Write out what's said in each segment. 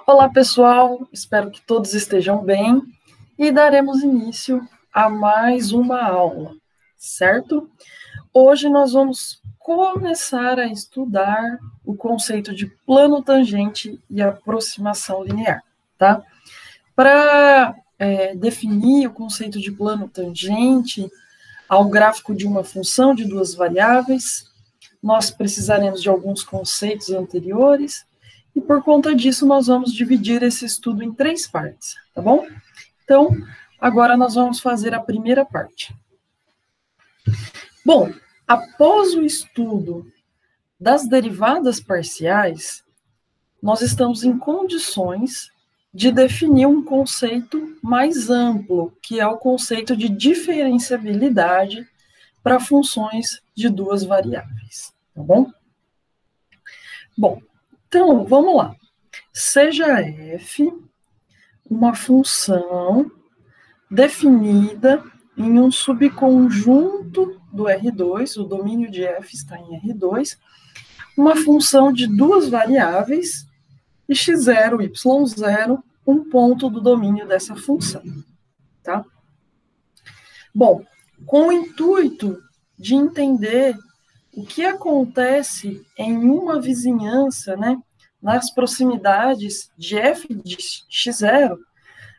Olá, pessoal, espero que todos estejam bem e daremos início a mais uma aula, certo? Hoje nós vamos começar a estudar o conceito de plano tangente e aproximação linear, tá? Para definir o conceito de plano tangente ao gráfico de uma função de duas variáveis, nós precisaremos de alguns conceitos anteriores e, por conta disso, nós vamos dividir esse estudo em 3 partes, tá bom? Então, agora nós vamos fazer a primeira parte. Bom, após o estudo das derivadas parciais, nós estamos em condições de definir um conceito mais amplo, que é o conceito de diferenciabilidade para funções de duas variáveis, tá bom? Bom, então, vamos lá. Seja f uma função definida em um subconjunto do R2, o domínio de f está em R2, uma função de duas variáveis, e x0, y0, um ponto do domínio dessa função, tá? Bom, com o intuito de entender o que acontece em uma vizinhança, né, nas proximidades de f de x0,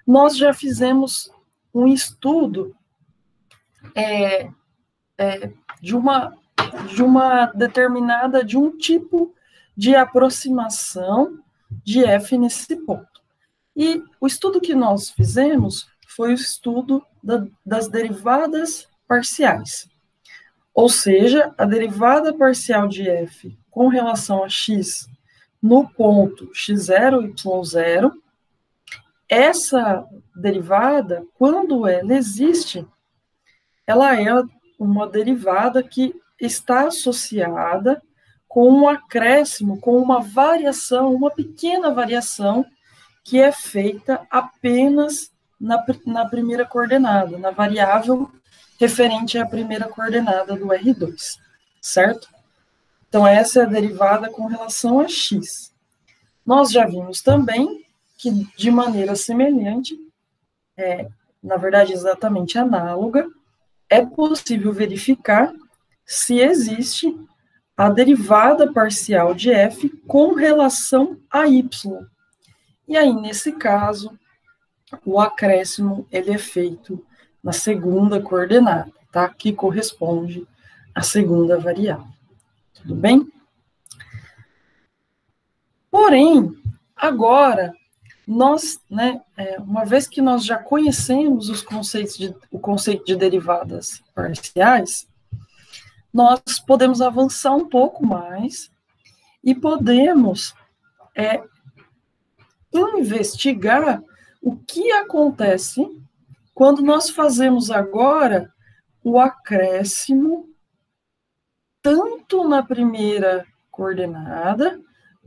nós já fizemos um estudo de uma determinada, de um tipo de aproximação de f nesse ponto. E o estudo que nós fizemos foi o estudo das derivadas parciais. Ou seja, a derivada parcial de f com relação a x no ponto x0, y0, essa derivada, quando ela existe, ela é uma derivada que está associada com um acréscimo, com uma variação, uma pequena variação, que é feita apenas na primeira coordenada, na variável referente à primeira coordenada do R2, certo? Então, essa é a derivada com relação a x. Nós já vimos também que, de maneira semelhante, na verdade, exatamente análoga, é possível verificar se existe a derivada parcial de f com relação a y. E aí, nesse caso, o acréscimo ele é feito na segunda coordenada, tá? Que corresponde à segunda variável. Tudo bem? Porém, agora, nós, uma vez que nós já conhecemos o conceito de derivadas parciais, nós podemos avançar um pouco mais e podemos investigar o que acontece quando nós fazemos agora o acréscimo tanto na primeira coordenada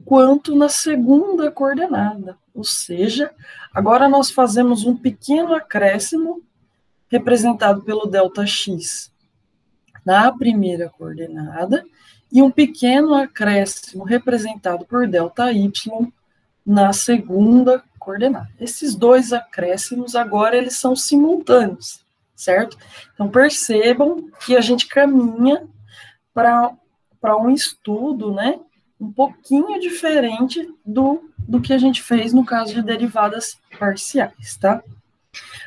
quanto na segunda coordenada. Ou seja, agora nós fazemos um pequeno acréscimo representado pelo ΔX na primeira coordenada e um pequeno acréscimo representado por ΔY na segunda coordenada. Esses dois acréscimos agora eles são simultâneos, certo? Então percebam que a gente caminha para um estudo, né, um pouquinho diferente do que a gente fez no caso de derivadas parciais, tá?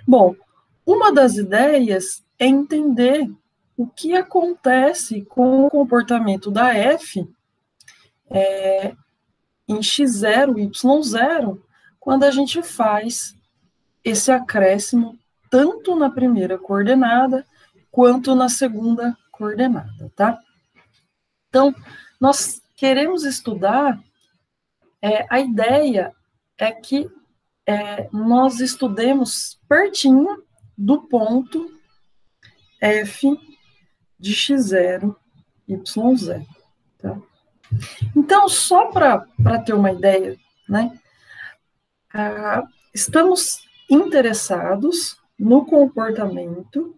Bom, uma das ideias é entender o que acontece com o comportamento da f em x0, y0, quando a gente faz esse acréscimo tanto na primeira coordenada quanto na segunda coordenada, tá? Então, nós queremos estudar, a ideia é que nós estudemos pertinho do ponto f de x0, y0, tá? Então, só para ter uma ideia, né, estamos interessados no comportamento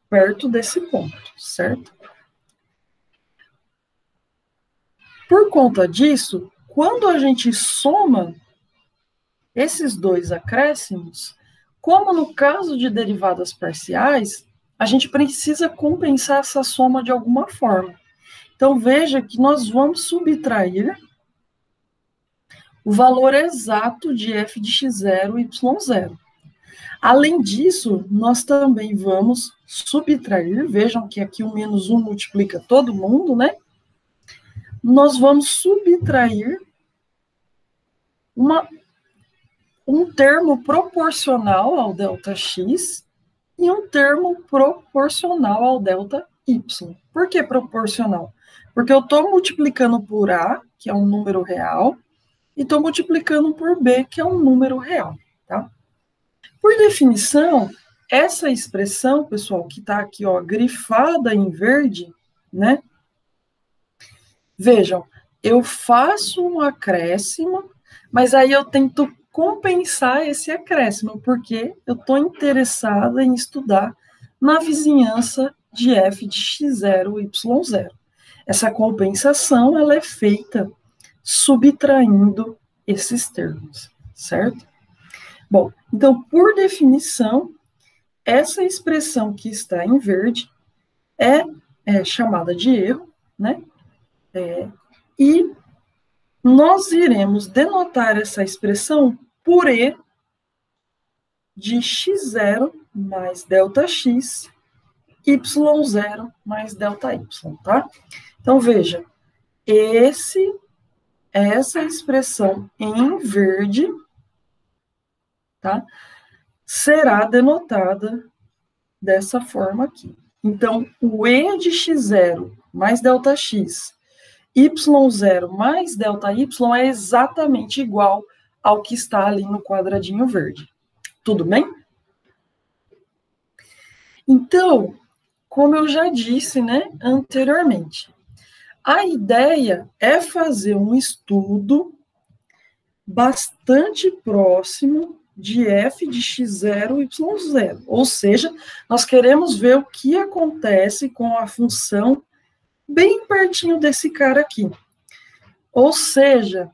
perto desse ponto, certo? Por conta disso, quando a gente soma esses dois acréscimos, como no caso de derivadas parciais, a gente precisa compensar essa soma de alguma forma. Então, veja que nós vamos subtrair o valor exato de f de x0 e y0. Além disso, nós também vamos subtrair, vejam que aqui o menos 1 multiplica todo mundo, né? Nós vamos subtrair um termo proporcional ao ΔX e um termo proporcional ao ΔY. Por que proporcional? Porque eu estou multiplicando por A, que é um número real, e estou multiplicando por B, que é um número real, tá? Por definição, essa expressão, pessoal, que está aqui, ó, grifada em verde, né? Vejam, eu faço um acréscimo, mas aí eu tento compensar esse acréscimo, porque eu estou interessada em estudar na vizinhança de f de x0 e y0. Essa compensação, ela é feita subtraindo esses termos, certo? Bom, então, por definição, essa expressão que está em verde é chamada de erro, né? E nós iremos denotar essa expressão por E de x0 mais ΔX, y0 mais ΔY, tá? Então, veja, essa expressão em verde, tá? Será denotada dessa forma aqui. Então, o E de x0 mais ΔX, y0 mais ΔY é exatamente igual ao que está ali no quadradinho verde. Tudo bem? Então, como eu já disse, né, anteriormente, a ideia é fazer um estudo bastante próximo de f de x0 e y0. Ou seja, nós queremos ver o que acontece com a função bem pertinho desse cara aqui. Ou seja,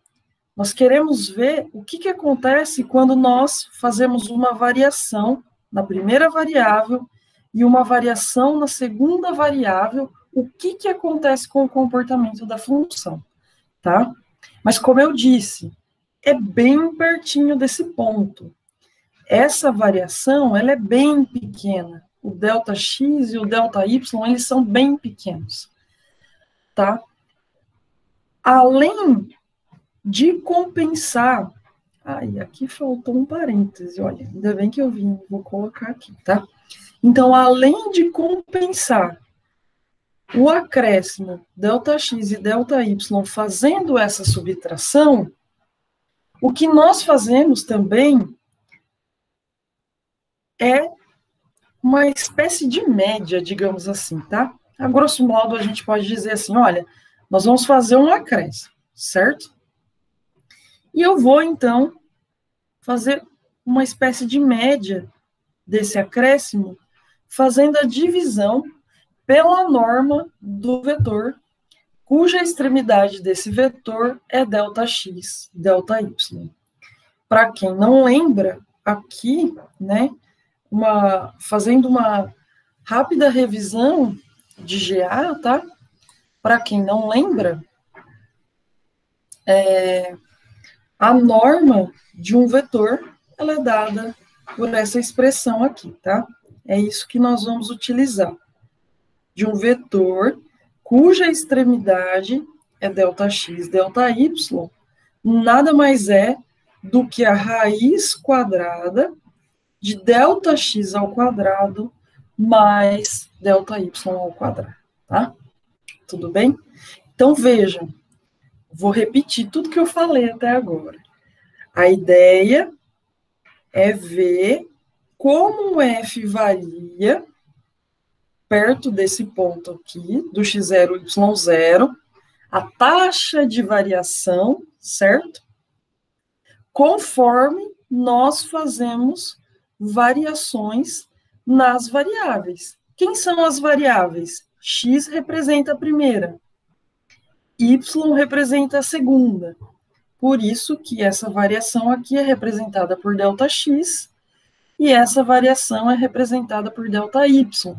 nós queremos ver o que acontece quando nós fazemos uma variação na primeira variável e uma variação na segunda variável, o que acontece com o comportamento da função, tá? Mas, como eu disse, é bem pertinho desse ponto. Essa variação, ela é bem pequena. O ΔX e o ΔY, eles são bem pequenos, tá? Além de compensar... Aí, aqui faltou um parêntese, olha, ainda bem que eu vim, vou colocar aqui, tá? Então, além de compensar o acréscimo ΔX e ΔY fazendo essa subtração, o que nós fazemos também é uma espécie de média, digamos assim, tá? A grosso modo, a gente pode dizer assim, olha, nós vamos fazer um acréscimo, certo? E eu vou, então, fazer uma espécie de média desse acréscimo, fazendo a divisão pela norma do vetor, cuja extremidade desse vetor é ΔX, ΔY. Para quem não lembra, aqui, né, fazendo uma rápida revisão de GA, tá? Para quem não lembra, a norma de um vetor, ela é dada por essa expressão aqui, tá? É isso que nós vamos utilizar. De um vetor cuja extremidade é ΔX, ΔY, nada mais é do que a raiz quadrada de ΔX ao quadrado mais ΔY ao quadrado, tá? Tudo bem? Então, vejam, vou repetir tudo que eu falei até agora. A ideia é ver como o f varia perto desse ponto aqui, do x0, y0, a taxa de variação, certo? Conforme nós fazemos variações nas variáveis. Quem são as variáveis? X representa a primeira, Y representa a segunda, Por isso que essa variação aqui é representada por ΔX e essa variação é representada por ΔY.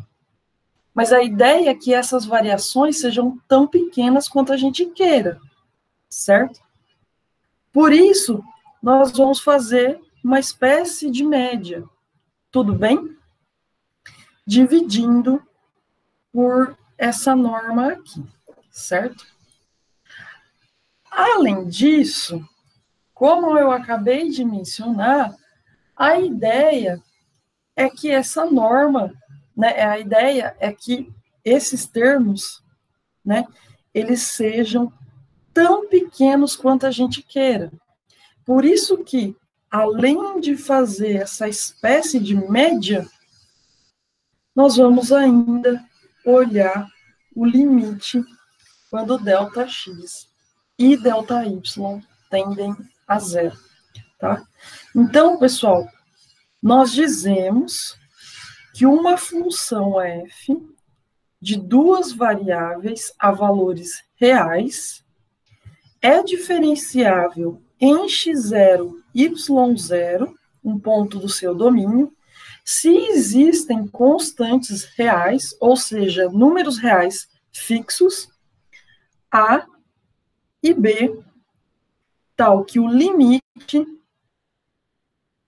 Mas a ideia é que essas variações sejam tão pequenas quanto a gente queira, certo? Por isso, nós vamos fazer uma espécie de média, tudo bem? Dividindo por essa norma aqui, certo? Além disso, como eu acabei de mencionar, a ideia é que essa norma, né, a ideia é que esses termos, né, eles sejam tão pequenos quanto a gente queira. Por isso que, além de fazer essa espécie de média, nós vamos ainda olhar o limite quando ΔX e ΔY tendem a zero, tá? Então, pessoal, nós dizemos que uma função f de duas variáveis a valores reais é diferenciável em x0, y0, um ponto do seu domínio, se existem constantes reais, ou seja, números reais fixos, a e b, tal que o limite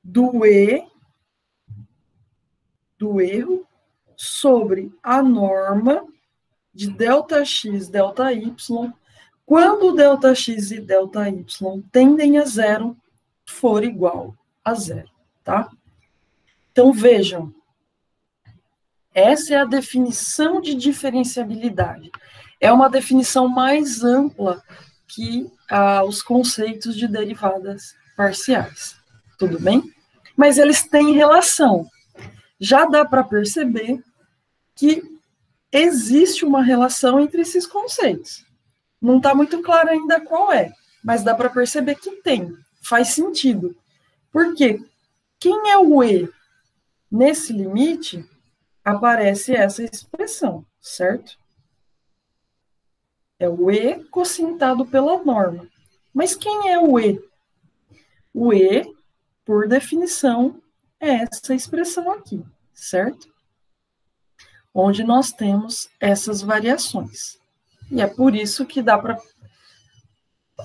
do erro sobre a norma de ΔX, ΔY, quando ΔX e ΔY tendem a zero, for igual a zero, tá? Então, vejam, essa é a definição de diferenciabilidade. É uma definição mais ampla que os conceitos de derivadas parciais, tudo bem? Mas eles têm relação. Já dá para perceber que existe uma relação entre esses conceitos. Não está muito claro ainda qual é, mas dá para perceber que tem, faz sentido. Por quê? Quem é o E? Nesse limite, aparece essa expressão, certo? É o E cocientado pela norma. Mas quem é o E? O E, por definição, é essa expressão aqui, certo? Onde nós temos essas variações. E é por isso que dá para...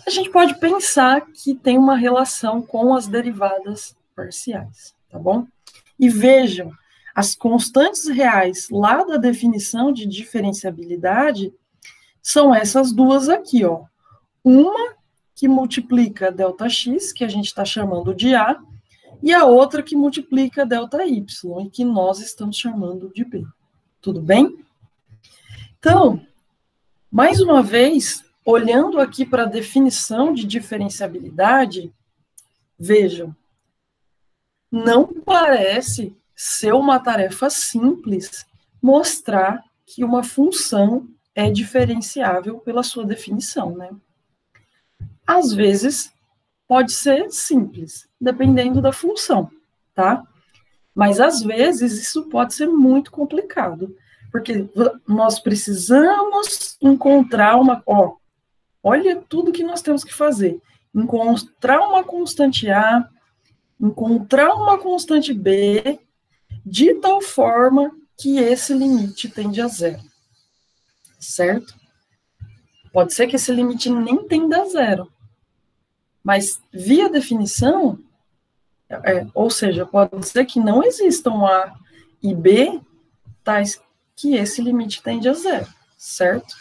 A gente pode pensar que tem uma relação com as derivadas parciais, tá bom? E vejam, as constantes reais lá da definição de diferenciabilidade são essas duas aqui, ó. Uma que multiplica ΔX, que a gente está chamando de A, e a outra que multiplica ΔY, e que nós estamos chamando de B. Tudo bem? Então, mais uma vez, olhando aqui para a definição de diferenciabilidade, vejam, não parece ser uma tarefa simples mostrar que uma função é diferenciável pela sua definição, né? Às vezes, pode ser simples, dependendo da função, tá? Mas, às vezes, isso pode ser muito complicado, porque nós precisamos encontrar uma... olha tudo que nós temos que fazer. Encontrar uma constante A, encontrar uma constante B, de tal forma que esse limite tende a zero. Certo? Pode ser que esse limite nem tenda a zero. Mas, via definição, ou seja, pode ser que não existam A e B, tais que esse limite tende a zero, certo?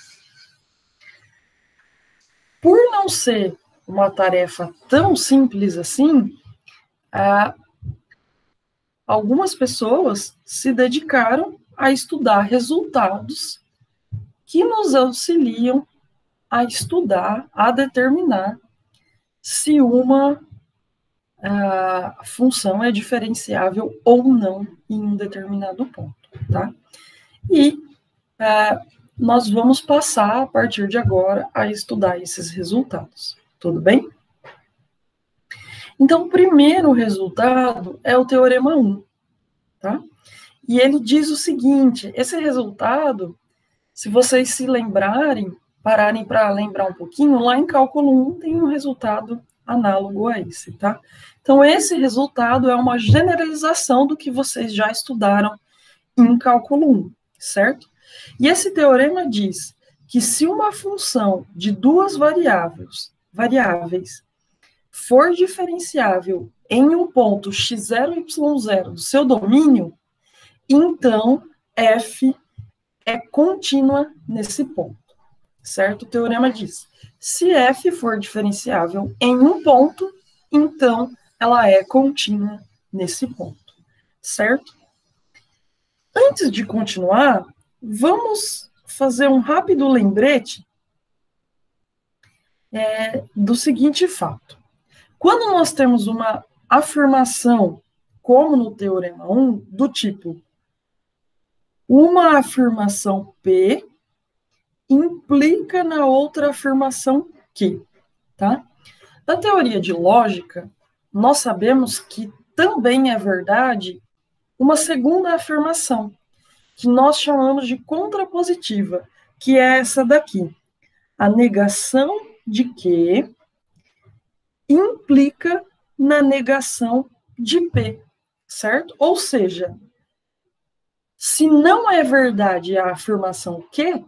Por não ser uma tarefa tão simples assim, algumas pessoas se dedicaram a estudar resultados que nos auxiliam a estudar, a determinar se uma função é diferenciável ou não em um determinado ponto, tá? E nós vamos passar, a partir de agora, a estudar esses resultados, tudo bem? Então, o primeiro resultado é o Teorema 1, tá? E ele diz o seguinte, esse resultado, se vocês se lembrarem, pararem para lembrar um pouquinho, lá em cálculo 1 tem um resultado análogo a esse, tá? Então, esse resultado é uma generalização do que vocês já estudaram em cálculo 1, certo? E esse teorema diz que se uma função de duas variáveis for diferenciável em um ponto x0, y0 do seu domínio, então f é contínua nesse ponto, certo? O teorema diz, se f for diferenciável em um ponto, então ela é contínua nesse ponto, certo? Antes de continuar, vamos fazer um rápido lembrete do seguinte fato. Quando nós temos uma afirmação, como no Teorema 1, do tipo uma afirmação P implica na outra afirmação Q, tá? Na teoria de lógica, nós sabemos que também é verdade uma segunda afirmação, que nós chamamos de contrapositiva, que é essa daqui. A negação de Q implica na negação de P, certo? Ou seja, se não é verdade a afirmação Q,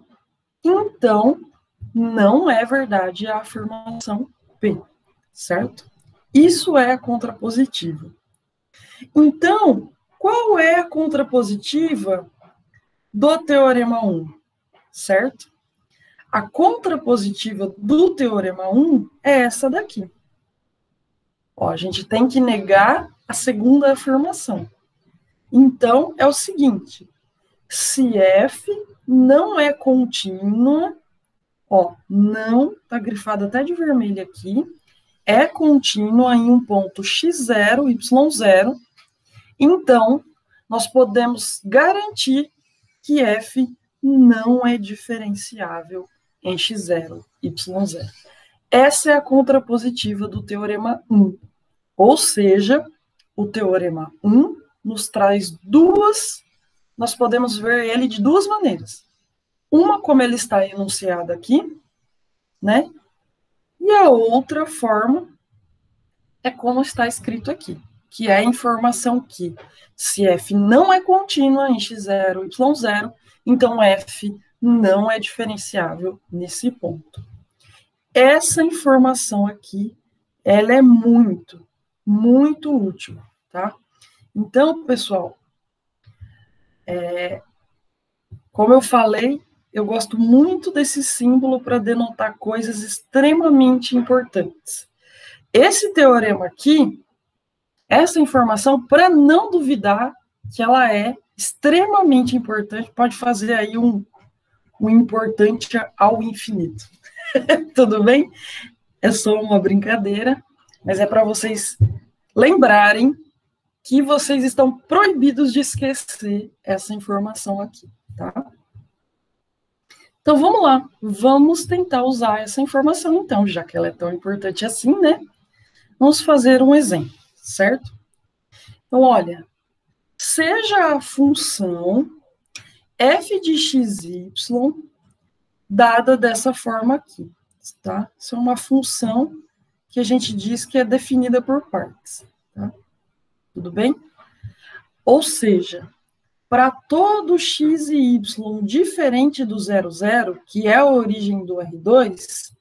então não é verdade a afirmação P, certo? Isso é a contrapositiva. Então, qual é a contrapositiva do Teorema 1, certo? A contrapositiva do Teorema 1 é essa daqui. Ó, a gente tem que negar a segunda afirmação. Então, é o seguinte, se f não é contínua, ó, não, tá grifado até de vermelho aqui, é contínua em um ponto x0, y0, então, nós podemos garantir que f não é diferenciável em x0, y0. Essa é a contrapositiva do Teorema 1. Ou seja, o Teorema 1 nos traz nós podemos ver ele de duas maneiras. Uma, como ele está enunciado aqui, né? E a outra forma é como está escrito aqui, que é a informação que, se f não é contínua em x0, y0, então f não é diferenciável nesse ponto. Essa informação aqui, ela é muito, muito útil, tá? Então, pessoal, como eu falei, eu gosto muito desse símbolo para denotar coisas extremamente importantes. Esse teorema aqui, essa informação, para não duvidar que ela é extremamente importante, pode fazer aí um importante ao infinito. Tudo bem? É só uma brincadeira, mas é para vocês lembrarem que vocês estão proibidos de esquecer essa informação aqui, tá? Então, vamos lá. Vamos tentar usar essa informação, então, já que ela é tão importante assim, né? Vamos fazer um exemplo, certo? Então, olha, seja a função f de xy dada dessa forma aqui, tá? Isso é uma função que a gente diz que é definida por partes, tá? Tudo bem? Ou seja, para todo x e y diferente do 0, 0, que é a origem do R2,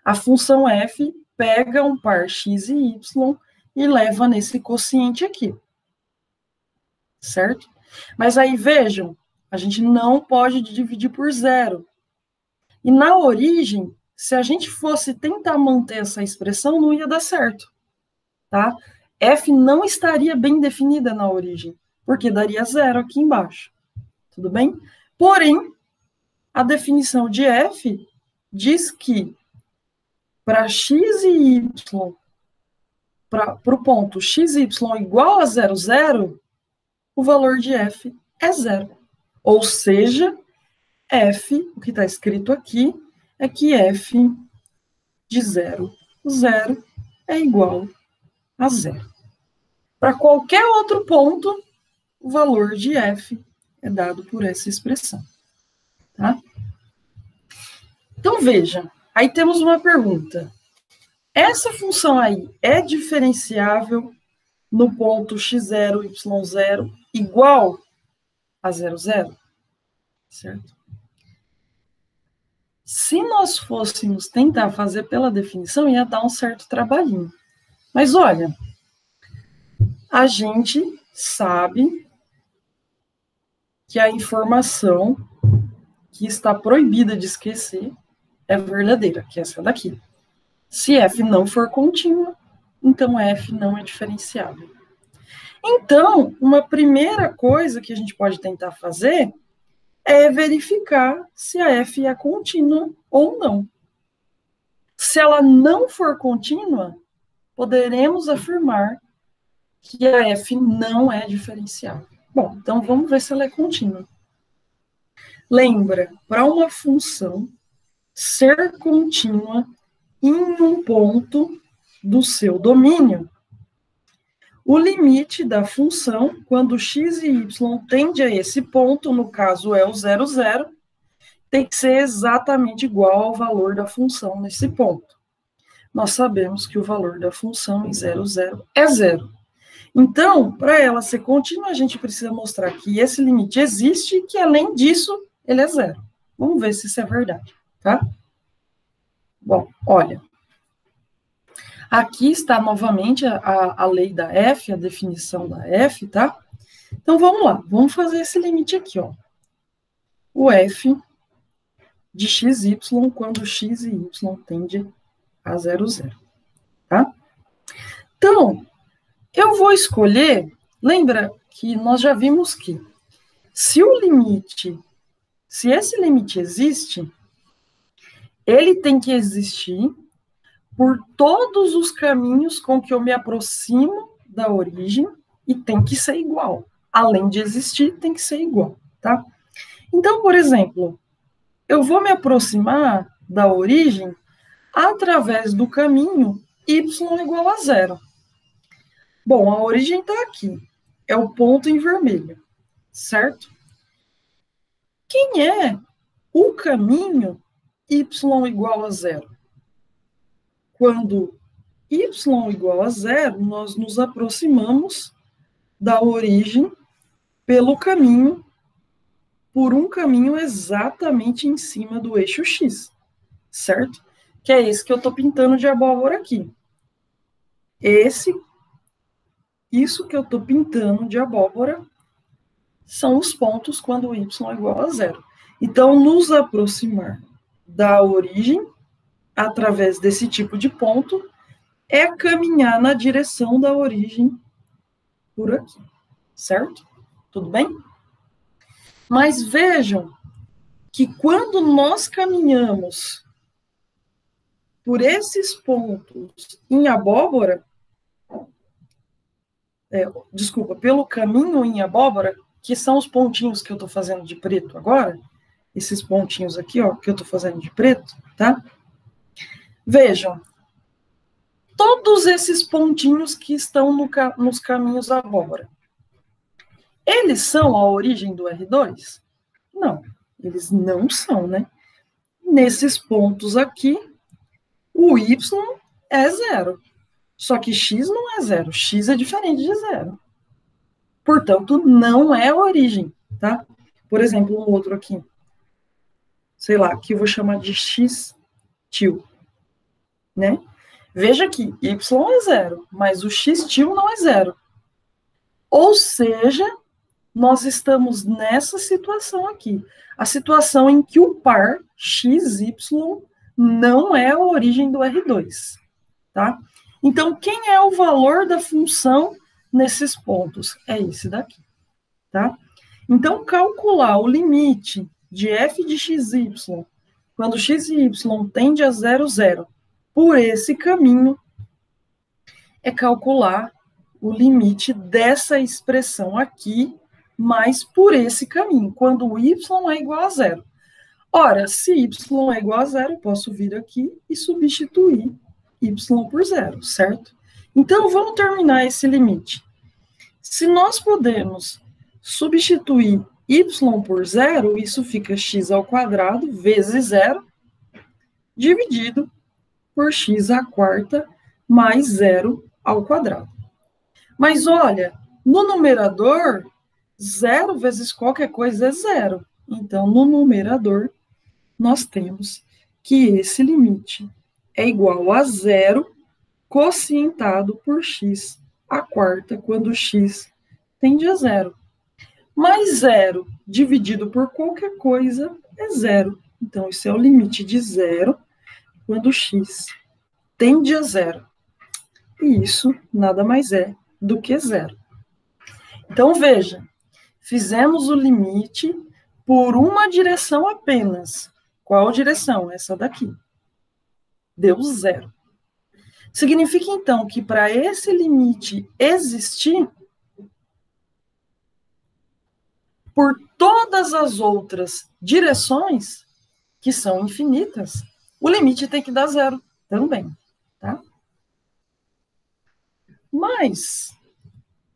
a função f pega um par x e y e leva nesse quociente aqui. Certo? Mas aí, vejam, a gente não pode dividir por 0. E na origem, se a gente fosse tentar manter essa expressão, não ia dar certo. Tá? F não estaria bem definida na origem, porque daria 0 aqui embaixo. Tudo bem? Porém, a definição de F diz que para x e y, para o ponto x e y igual a 0, 0, o valor de f é 0. Ou seja, f, o que está escrito aqui, é que f de 0, 0 é igual a 0. Para qualquer outro ponto, o valor de f é dado por essa expressão. Tá? Então, veja, aí temos uma pergunta. Essa função aí é diferenciável no ponto x0, y0 igual a 0, 0, certo? Se nós fôssemos tentar fazer pela definição, ia dar um certo trabalhinho. Mas olha, a gente sabe que a informação que está proibida de esquecer é verdadeira, que é essa daqui. Se f não for contínua, então f não é diferenciável. Então, uma primeira coisa que a gente pode tentar fazer é verificar se a f é contínua ou não. Se ela não for contínua, poderemos afirmar que a f não é diferenciável. Bom, então vamos ver se ela é contínua. Lembra, para uma função ser contínua em um ponto do seu domínio, o limite da função, quando x e y tende a esse ponto, no caso é o 0, 0, tem que ser exatamente igual ao valor da função nesse ponto. Nós sabemos que o valor da função em 0, 0 é 0. Então, para ela ser contínua, a gente precisa mostrar que esse limite existe e que, além disso, ele é 0. Vamos ver se isso é verdade, tá? Bom, olha. Aqui está novamente a lei da f, a definição da f, tá? Então, vamos lá. Vamos fazer esse limite aqui, ó. O f de x, y, quando x e y tende a 0, 0, tá? Então, eu vou escolher... Lembra que nós já vimos que se esse limite existe, ele tem que existir por todos os caminhos com que eu me aproximo da origem e tem que ser igual. Além de existir, tem que ser igual, tá? Então, por exemplo, eu vou me aproximar da origem através do caminho y igual a 0. Bom, a origem está aqui. É o ponto em vermelho, certo? Quem é o caminho y igual a 0? Quando y igual a 0, nós nos aproximamos da origem por um caminho exatamente em cima do eixo x, certo? Que é esse que eu estou pintando de abóbora aqui. Isso que eu estou pintando de abóbora são os pontos quando y é igual a 0. Então, nos aproximar da origem, através desse tipo de ponto, é caminhar na direção da origem por aqui, certo? Tudo bem? Mas vejam que quando nós caminhamos por esses pontos em abóbora, pelo caminho em abóbora, que são os pontinhos que eu estou fazendo de preto agora, esses pontinhos aqui, ó, que eu estou fazendo de preto, tá? Vejam, todos esses pontinhos que estão nos caminhos abóbora, eles são a origem do R2? Não, eles não são, né? Nesses pontos aqui, o y é 0. Só que x não é 0. X é diferente de 0. Portanto, não é a origem, tá? Por exemplo, um outro aqui. Sei lá, que eu vou chamar de x til, né? Veja que y é 0, mas o x til não é 0. Ou seja, nós estamos nessa situação aqui. A situação em que o par xy não é a origem do R2, tá? Então, quem é o valor da função nesses pontos? É esse daqui, tá? Então, calcular o limite de f de xy, quando x e y tende a 0, 0, por esse caminho, é calcular o limite dessa expressão aqui, mas por esse caminho, quando o y é igual a 0. Ora, se y é igual a 0, eu posso vir aqui e substituir y por 0, certo? Então, vamos terminar esse limite. Se nós podemos substituir y por 0, isso fica x² vezes 0, dividido por x à quarta mais 0 ao quadrado. Mas olha, no numerador, 0 vezes qualquer coisa é 0. Então, no numerador, nós temos que esse limite é igual a 0 quocientado por x à quarta, quando x tende a 0. Mais 0 dividido por qualquer coisa é 0. Então, isso é o limite de 0 quando x tende a 0. E isso nada mais é do que 0. Então, veja, fizemos o limite por uma direção apenas. Qual direção? Essa daqui. Deu 0. Significa, então, que para esse limite existir, por todas as outras direções, que são infinitas, o limite tem que dar 0 também, tá? Mas,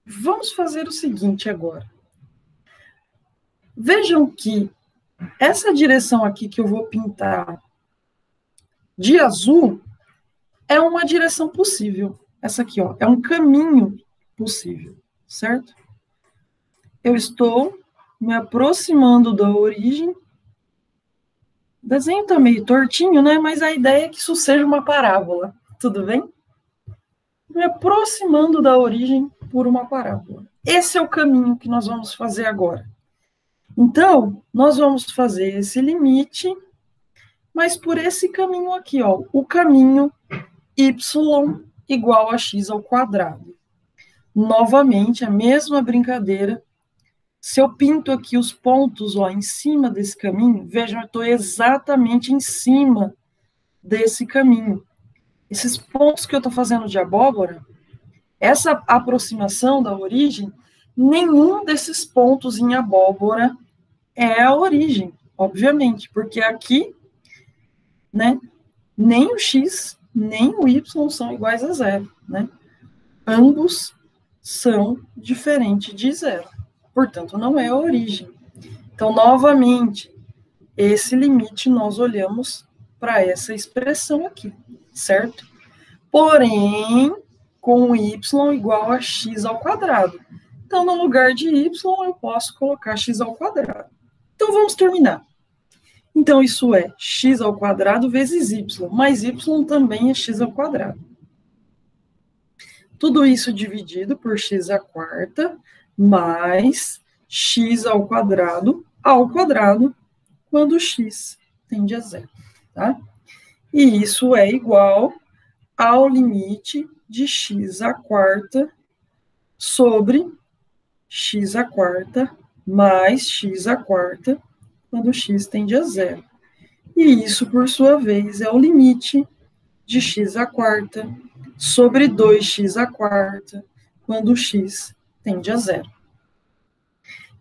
vamos fazer o seguinte agora. Vejam que essa direção aqui que eu vou pintar de azul é uma direção possível. Essa aqui, ó, é um caminho possível, certo? Eu estou me aproximando da origem. O desenho está meio tortinho, né? Mas a ideia é que isso seja uma parábola, tudo bem? Me aproximando da origem por uma parábola. Esse é o caminho que nós vamos fazer agora. Então, nós vamos fazer esse limite, mas por esse caminho aqui, ó, o caminho y igual a x ao quadrado. Novamente, a mesma brincadeira. Se eu pinto aqui os pontos, ó, em cima desse caminho, vejam, eu estou exatamente em cima desse caminho. Esses pontos que eu estou fazendo de abóbora, essa aproximação da origem, nenhum desses pontos em abóbora é a origem, obviamente, porque aqui, né, nem o x, nem o y são iguais a 0, né? Ambos são diferentes de 0. Portanto, não é a origem. Então, novamente, esse limite nós olhamos para essa expressão aqui, certo? Porém, com y igual a x ao quadrado. Então, no lugar de y, eu posso colocar x ao quadrado. Então, vamos terminar. Então, isso é x ao quadrado vezes y, mas y também é x ao quadrado. Tudo isso dividido por x à quarta, mais x ao quadrado, quando x tende a 0, tá? E isso é igual ao limite de x à quarta sobre x à quarta mais x à quarta, quando x tende a 0. E isso, por sua vez, é o limite de x à quarta sobre 2x à quarta, quando x tende a 0.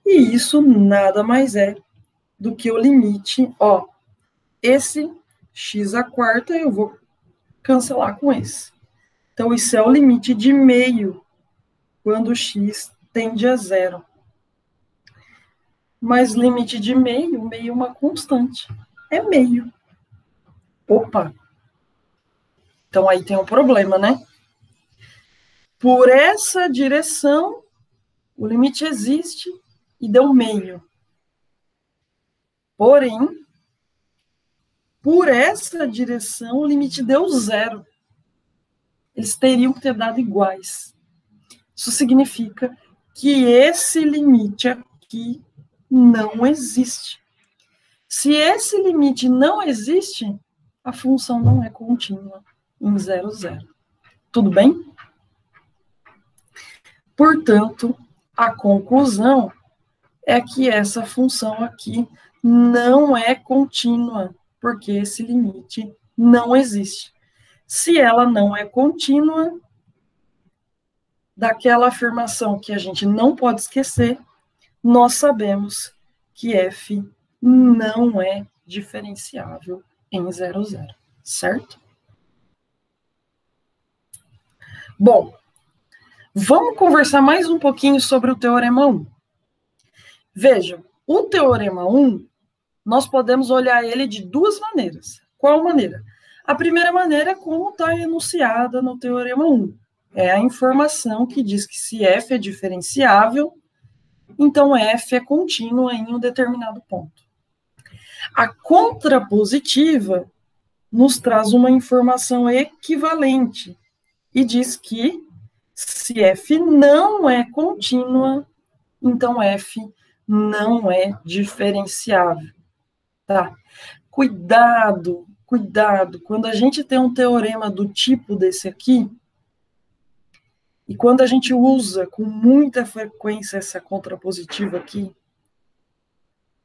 E isso nada mais é do que o limite, ó, esse x à quarta eu vou cancelar com esse. Então, isso é o limite de meio, quando x tende a 0. Mas limite de meio é uma constante. É meio. Opa! Então, aí tem um problema, né? Por essa direção, o limite existe e deu meio. Porém, por essa direção, o limite deu 0. Eles teriam que ter dado iguais. Isso significa que esse limite aqui não existe. Se esse limite não existe, a função não é contínua em 0, 0. Tudo bem? Portanto, a conclusão é que essa função aqui não é contínua, porque esse limite não existe. Se ela não é contínua, daquela afirmação que a gente não pode esquecer, nós sabemos que f não é diferenciável em 0, 0, certo? Bom, vamos conversar mais um pouquinho sobre o Teorema 1. Vejam, o Teorema 1, nós podemos olhar ele de duas maneiras. Qual maneira? A primeira maneira é como está enunciada no Teorema 1. É a informação que diz que se f é diferenciável, então f é contínua em um determinado ponto. A contrapositiva nos traz uma informação equivalente e diz que se f não é contínua, então f não é diferenciável, tá? Cuidado, quando a gente tem um teorema do tipo desse aqui, e quando a gente usa com muita frequência essa contrapositiva aqui,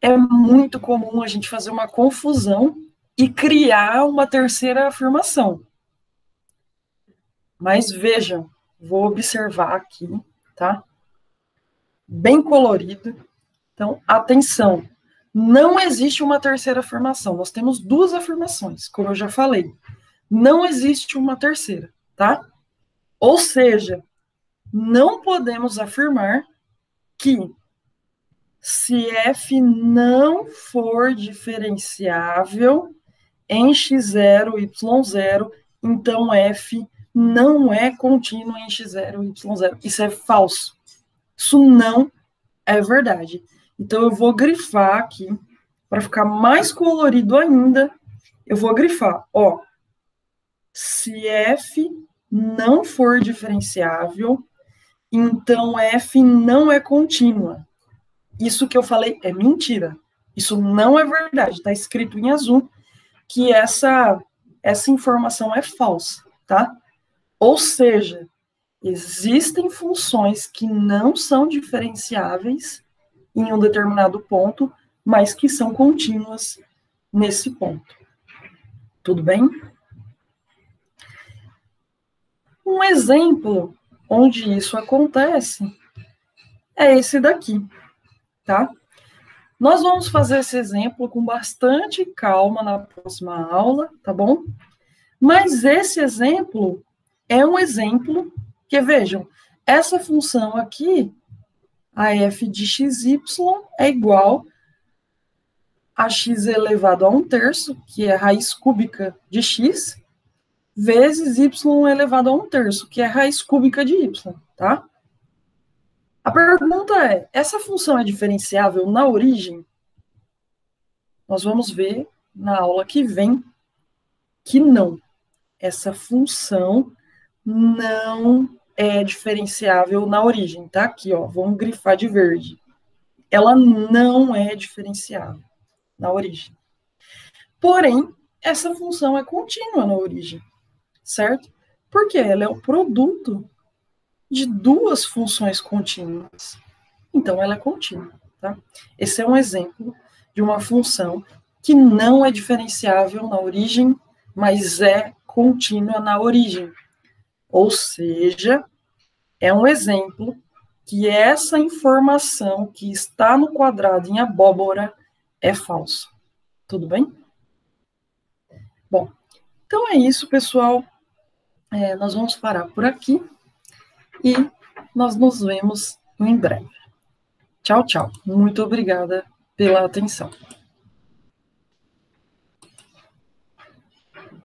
é muito comum a gente fazer uma confusão e criar uma terceira afirmação. Mas vejam, vou observar aqui, tá? Bem colorido. Então, atenção, não existe uma terceira afirmação. Nós temos duas afirmações, como eu já falei. Não existe uma terceira, tá? Ou seja, não podemos afirmar que se f não for diferenciável em x0, y0, então f não é contínuo em x0, y0. Isso é falso. Isso não é verdade. Então, eu vou grifar aqui, para ficar mais colorido ainda, eu vou grifar, ó, se f não for diferenciável, então f não é contínua. Isso que eu falei é mentira. Isso não é verdade. Está escrito em azul que essa informação é falsa, tá? Ou seja, existem funções que não são diferenciáveis em um determinado ponto, mas que são contínuas nesse ponto. Tudo bem? Um exemplo onde isso acontece é esse daqui, tá? Nós vamos fazer esse exemplo com bastante calma na próxima aula, tá bom? Mas esse exemplo é um exemplo que, vejam, essa função aqui, a f de xy, é igual a x elevado a 1/3, que é a raiz cúbica de x, vezes y elevado a 1/3, que é a raiz cúbica de y, tá? A pergunta é, essa função é diferenciável na origem? Nós vamos ver na aula que vem que não. Essa função não é diferenciável na origem, tá? Aqui, ó, vamos grifar de verde. Ela não é diferenciável na origem. Porém, essa função é contínua na origem, certo? Porque ela é o produto de duas funções contínuas. Então, ela é contínua, tá? Esse é um exemplo de uma função que não é diferenciável na origem, mas é contínua na origem. Ou seja, é um exemplo que essa informação que está no quadrado em abóbora é falsa. Tudo bem? Bom, então é isso, pessoal. Nós vamos parar por aqui e nós nos vemos em breve. Tchau, tchau. Muito obrigada pela atenção.